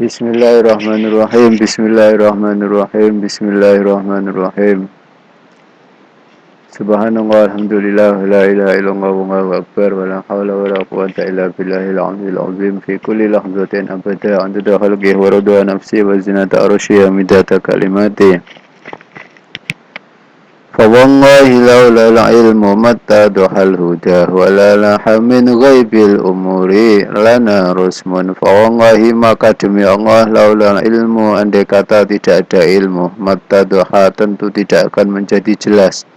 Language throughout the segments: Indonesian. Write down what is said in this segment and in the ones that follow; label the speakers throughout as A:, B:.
A: Bismillahirrahmanirrahim. Bismillahirrahmanirrahim. Bismillahirrahmanirrahim. Subhanallah, alhamdulillah, la ilaha illallah, wallahu akbar, wa la hawla wa la quwwata illa billahil aliyyil azim fi kulli lahzatin abada adada khalqihi wa rida nafsi wa zinata arsyihi wa midata kalimati. فوالله لولا العلم ما اتضح الهدى ولا لح من غيب الأمور lana rusmun. Fawallahi maka demi Allah laula ilmu andai kata tidak ada ilmu mattadoha tentu tidak akan menjadi jelas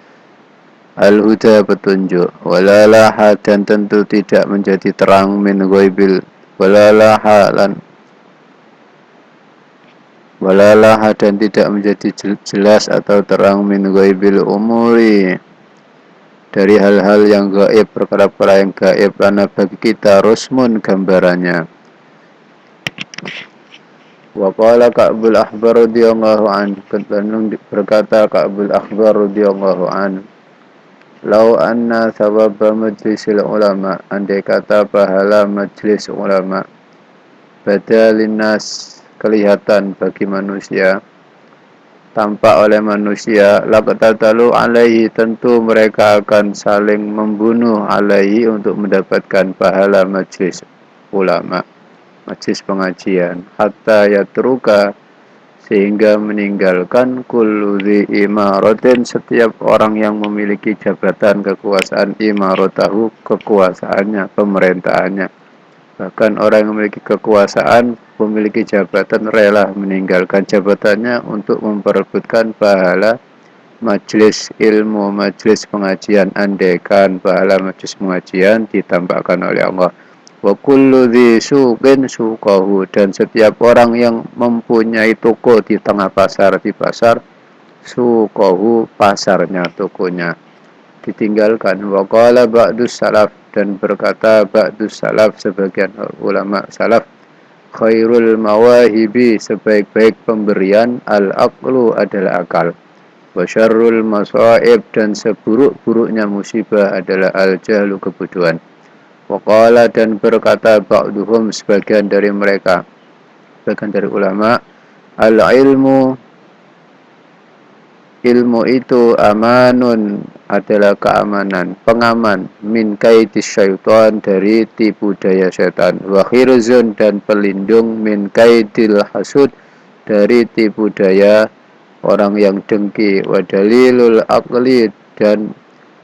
A: al-huda petunjuk walalaha dan tentu tidak menjadi terang min ghaibil walalaha dan tidak menjadi jelas atau terang min ghaibil umuri dari hal-hal yang gaib, perkara-perkara yang gaib lana bagi kita rusmun gambarannya. Wa qala Ka'bul Ahbar radhiyallahu an, berkata Ka'bul Ahbar radhiyallahu an, lau anna thawaba majlisil ulama, andai kata pahala majlis ulama badalin nas kelihatan bagi manusia, tampak oleh manusia, laqtatalu alaihi tentu mereka akan saling membunuh alaihi untuk mendapatkan pahala majlis ulama, majlis pengajian, hatta yatruka sehingga meninggalkan kullu dhi imaratin setiap orang yang memiliki jabatan kekuasaan imaratahu kekuasaannya, pemerintahannya. Bahkan orang yang memiliki kekuasaan, memiliki jabatan rela meninggalkan jabatannya untuk memperebutkan pahala majlis ilmu, majlis pengajian. Andaikan pahala majlis pengajian ditambahkan oleh Allah. Wa kullu dhi suqin suqahu, dan setiap orang yang mempunyai toko di tengah pasar, di pasar, suqahu pasarnya, tokonya ditinggalkan. Wa qala ba'dus salaf, dan berkata ba'dus salaf sebagian ulama salaf, khairul mawahibi sebaik-baik pemberian al-aqlu adalah akal, wa syarrul masaib dan seburuk-buruknya musibah adalah al-jahlu kebodohan. Wa qala dan berkata ba'duhum sebagian dari mereka, sebagian dari ulama, al-ilmu ilmu itu amanun adalah keamanan, pengaman, min kaidis syaitan dari tipu daya setan, wa khirzun dan pelindung min kaidil hasud dari tipu daya orang yang dengki, wa dalilul aqli dan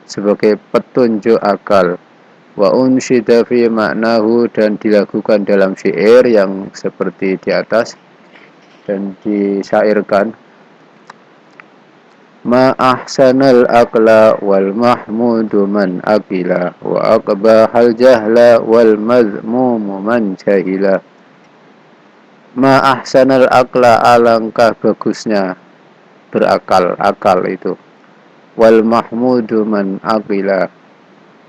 A: sebagai petunjuk akal, wa unsyida fi maknahu dan dilakukan dalam syair yang seperti di atas dan disyairkan. Ma ahsanal aqla wal mahmudu man aqila wa aqbahal jahla wal mazmumu man jahila. Ma ahsanal aqla alangkah bagusnya berakal, akal itu. Wal mahmudu man aqila,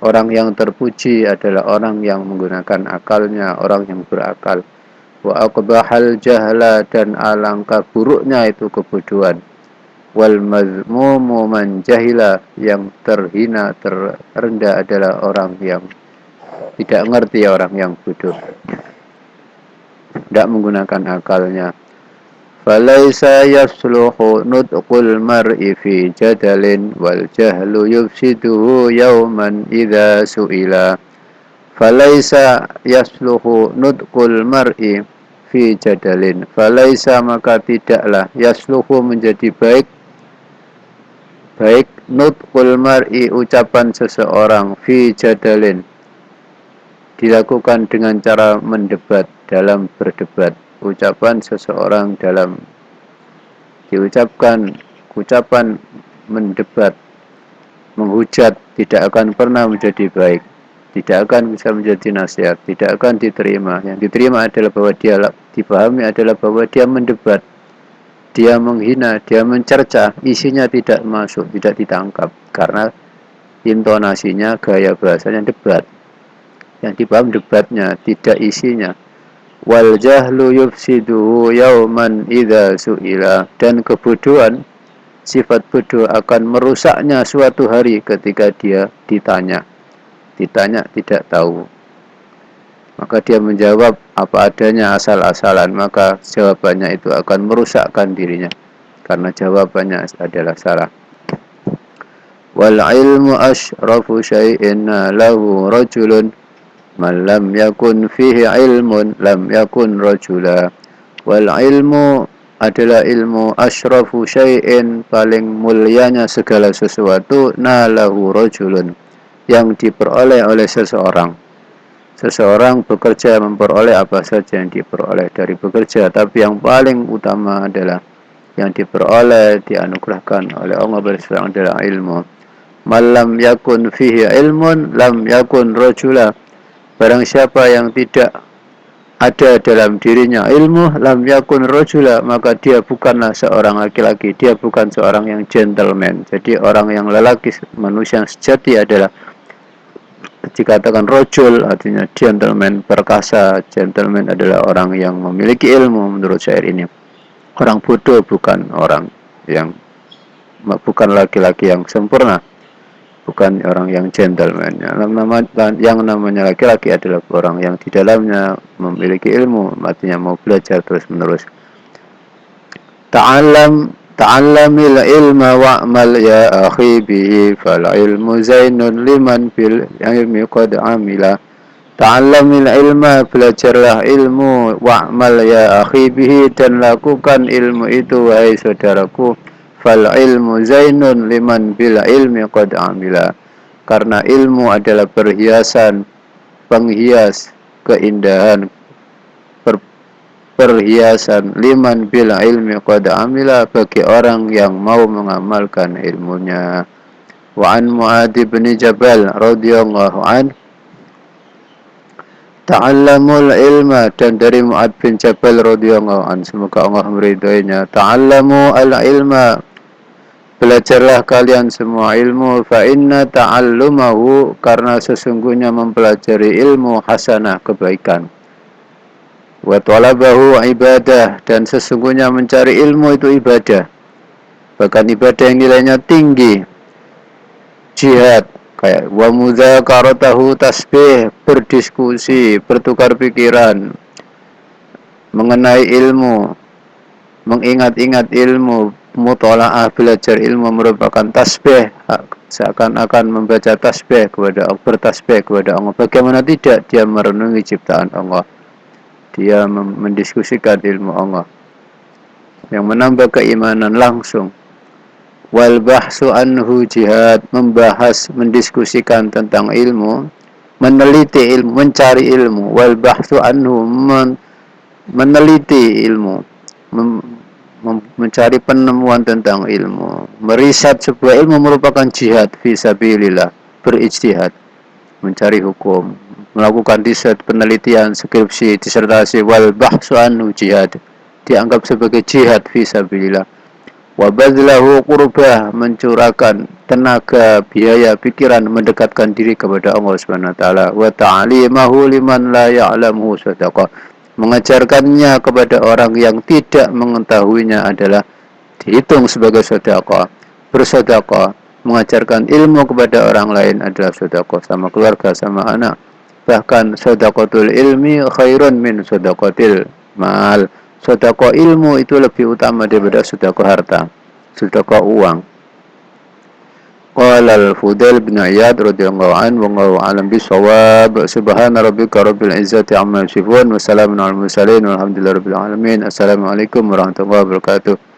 A: orang yang terpuji adalah orang yang menggunakan akalnya, orang yang berakal. Wa aqbahal jahla dan alangkah buruknya itu kebodohan. Wal mazmumu man jahila, yang terhina, terendah adalah orang yang tidak ngerti, orang yang bodoh, tidak menggunakan akalnya. Falaisa yasluhu nutqul mar'i fi jadalin wal jahlu yufsiduhu yawman idza su'ila. Falaisa yasluhu nutqul mar'i fi jadalin, falaisa maka tidaklah yasluhu menjadi baik nutqul mar'i ucapan seseorang fi jadalin dilakukan dengan cara mendebat, dalam berdebat. Ucapan seseorang dalam diucapkan ucapan mendebat, menghujat, tidak akan pernah menjadi baik, tidak akan bisa menjadi nasihat, tidak akan diterima. Yang diterima adalah bahwa dia dipahami adalah bahwa dia mendebat, dia menghina, dia mencerca, isinya tidak masuk, tidak ditangkap karena intonasinya, gaya bahasanya debat. Yang dipaham debatnya, tidak isinya. Wal jahlu yufsiduhu yauman idza su'ila, dan kebodohan, sifat bodoh akan merusaknya suatu hari ketika dia ditanya tidak tahu. Maka dia menjawab apa adanya asal-asalan, maka jawabannya itu akan merusakkan dirinya karena jawabannya adalah salah. Wal ilmu ashrafu syai'in lahu rajulun man lam yakun fihi ilmun lam yakun rajula. Wal ilmu adalah ilmu ashrafu syai'in, paling mulianya segala sesuatu, nalahu rajulun, yang diperoleh oleh seseorang. Seseorang bekerja memperoleh apa saja yang diperoleh dari bekerja, tapi yang paling utama adalah yang diperoleh, dianugerahkan oleh Allah SWT adalah ilmu. Malam yakun fihi ilmun lam yakun rajula. Barang siapa yang tidak ada dalam dirinya ilmu, lam yakun rajula, maka dia bukanlah seorang laki-laki, dia bukan seorang yang gentleman. Jadi orang yang lelaki, manusia yang sejati adalah dikatakan rojul, artinya gentleman, perkasa. Gentleman adalah orang yang memiliki ilmu menurut syair ini. Orang bodoh bukan orang yang, bukan laki-laki yang sempurna, bukan orang yang gentleman. Yang namanya laki-laki adalah orang yang di dalamnya memiliki ilmu, artinya mau belajar terus-menerus. Ta'allamil ilma wa'mal ya akhi bihi fal ilmu zainun liman bil ilmi qad amila. Ta'allamil ilma, belajarlah ilmu, wa'mal ya akhi bihi, dan lakukan ilmu itu wahai saudaraku. Fal ilmu zainun liman bil ilmi qad amila, karena ilmu adalah perhiasan, penghias keindahan, perhiasan liman bil ilmi qad amila, bagi orang yang mau mengamalkan ilmunya. Wa an Mu'adz bin Jabal radhiyallahu an, ta'allamul ilma, dan dari Mu'adz bin Jabal radhiyallahu an, semoga Allah meridhoinya, ta'allamu al ilma, belajarlah kalian semua ilmu, fa inna ta'allumahu, karena sesungguhnya mempelajari ilmu, hasanah, kebaikan. Wa talabahu ibadah, dan sesungguhnya mencari ilmu itu ibadah, bahkan ibadah yang nilainya tinggi. Jihad, kayak wa mudzakaratahu tasbih, berdiskusi, bertukar pikiran mengenai ilmu, mengingat-ingat ilmu. Mutolaah, belajar ilmu merupakan tasbih, seakan-akan membaca tasbih kepada Allah, bertasbih kepada Allah. Bagaimana tidak, dia merenungi ciptaan Allah, dia mendiskusikan ilmu Allah yang menambah keimanan langsung. Wal bahsu anhu jihad, membahas, mendiskusikan tentang ilmu, meneliti ilmu, mencari ilmu. Wal bahsu anhu, meneliti ilmu, mencari penemuan tentang ilmu. Meriset sebuah ilmu merupakan jihad fi sabilillah, berijtihad, mencari hukum, melakukan riset, penelitian, skripsi, disertasi. Wal bahsu anhu jihad, dianggap sebagai jihad fi sabilillah. Wa badlahu qurbah, mencurahkan tenaga, biaya, pikiran, mendekatkan diri kepada Allah Subhanahu wa taala. Wa ta'limahu liman la ya'lamu sadaqah, mengajarkannya kepada orang yang tidak mengetahuinya adalah dihitung sebagai sedekah. Bersedekah, mengajarkan ilmu kepada orang lain adalah sedekah, sama keluarga, sama anak. Bahkan sedekahul ilmi khairun min sedekatil mal, sedekah ilmu itu lebih utama daripada sedekah harta, sedekah uang. Qala al-Fudail bin Iyad radhiyallahu anhu, wallahu a'lam bis-shawab. Subhana rabbika rabbil izzati amma yasifun wa salamun alal mursalin walhamdulillahi rabbil alamin. Assalamualaikum warahmatullahi wabarakatuh.